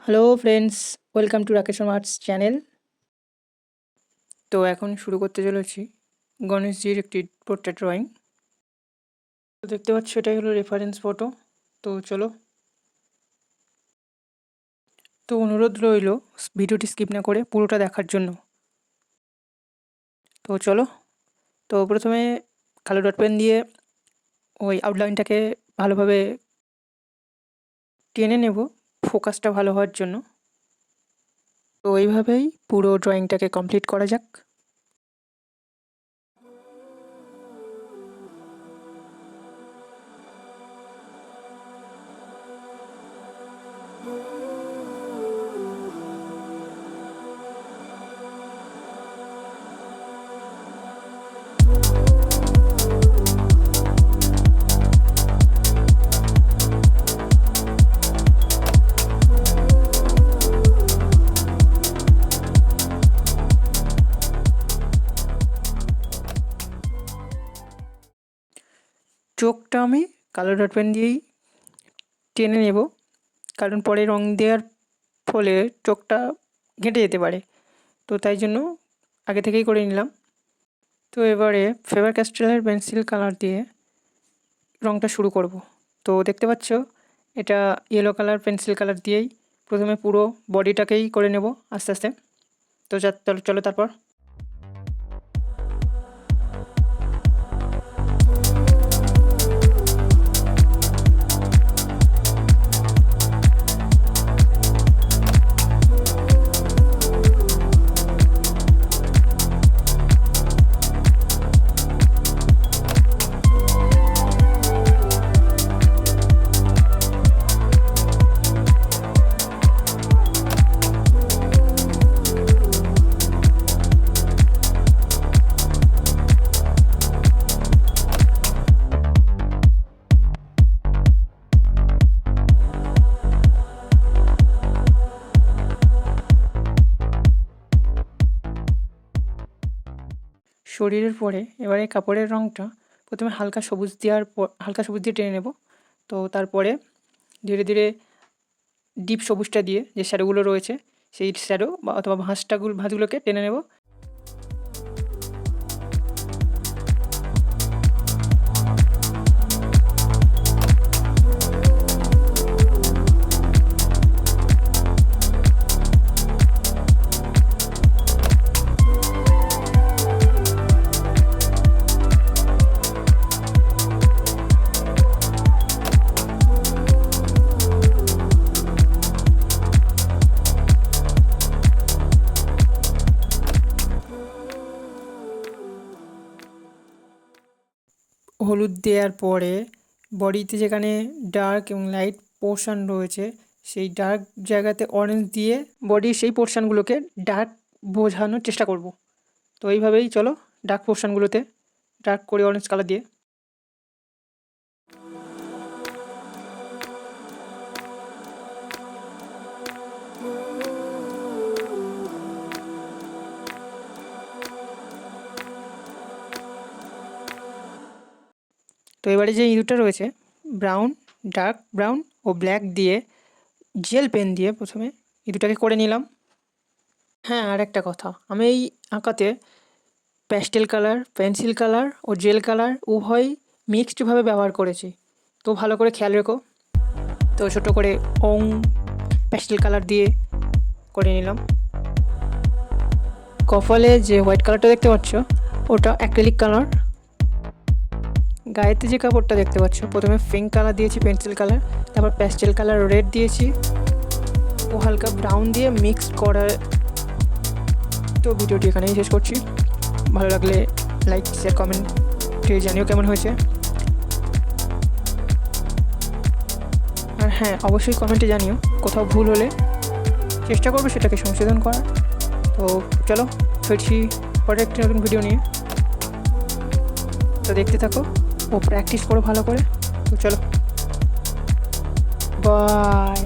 Hello friends, welcome to Rakesh arts channel. তো এখন শুরু করতে চলেছি গণেশজির একটি পোর্ট্রেট ড্রয়িং। তো দেখতে পাচ্ছ এটাই হলো রেফারেন্স ফটো। তো চলো, তো অনুরোধ রইল ভিডিওটি স্কিপ না করে পুরোটা দেখার জন্য। তো চলো, তো প্রথমে কালো ডট পেন দিয়ে ওই আউটলাইনটাকে ভালোভাবে টেনে নেব ফোকাসটা ভালো হওয়ার জন্য। তো এইভাবেই পুরো ড্রয়িংটাকে কমপ্লিট করা যাক। চোখটা আমি কালো ডট পেন দিয়েই টেনে নেব, কারণ পরে রং দেওয়ার ফলে চোখটা ঘেঁটে যেতে পারে। তো তাই জন্য আগে থেকেই করে নিলাম। তো এবারে ফেবার ক্যাস্টেলের পেন্সিল কালার দিয়ে রংটা শুরু করব। তো দেখতে পাচ্ছ এটা ইয়েলো কালার পেন্সিল কালার দিয়েই প্রথমে পুরো বডিটাকেই করে নেব আস্তে আস্তে। তো চলো তারপর শরীরের পরে এবারে কাপড়ের রংটা প্রথমে হালকা সবুজ দিয়ে টেনে নেব। তো তারপরে ধীরে ধীরে ডিপ সবুজটা দিয়ে যে শ্যাডোগুলো রয়েছে সেই শ্যাডো বা অথবা ভাঁজগুলোকে টেনে নেব। হলুদ দেওয়ার পরে বডিতে যেখানে ডার্ক এবং লাইট পোর্শান রয়েছে সেই ডার্ক জায়গাতে অরেঞ্জ দিয়ে বডির সেই পোর্শানগুলোকে ডার্ক বোঝানোর চেষ্টা করব। তো এইভাবেই চলো ডার্ক পোর্শানগুলোতে ডার্ক করে অরেঞ্জ কালার দিয়ে। তো এবারে যে ইঁদুরটা রয়েছে ব্রাউন, ডার্ক ব্রাউন ও ব্ল্যাক দিয়ে জেল পেন দিয়ে প্রথমে ইঁদুরটাকে করে নিলাম। হ্যাঁ, আর একটা কথা, আমি এই আঁকাতে প্যাস্টেল কালার, পেন্সিল কালার ও জেল কালার উভয় মিক্সডভাবে ব্যবহার করেছি। তো ভালো করে খেয়াল রেখো। তো ছোটো করে ওং প্যাস্টেল কালার দিয়ে করে নিলাম। কপালে যে হোয়াইট কালারটা দেখতে পাচ্ছ ওটা অ্যাক্রিলিক কালার। গায়েতে যে কাপড়টা দেখতে পাচ্ছ প্রথমে পিঙ্ক কালার দিয়েছি পেন্সিল কালার, তারপর প্যাস্টেল কালার রেড দিয়েছি ও হালকা ব্রাউন দিয়ে মিক্স করার। তো ভিডিওটি এখানেই শেষ করছি। ভালো লাগলে লাইক শেয়ার কমেন্টে জানিও কেমন হয়েছে। আর হ্যাঁ, অবশ্যই কমেন্টে জানিও কোথাও ভুল হলে, চেষ্টা করবো সেটাকে সংশোধন করার। তো চলো ফিরছি পরে একটি নতুন ভিডিও নিয়ে। তো দেখতে থাকো ও প্র্যাকটিস করো ভালো করে। তো চলো, বাই।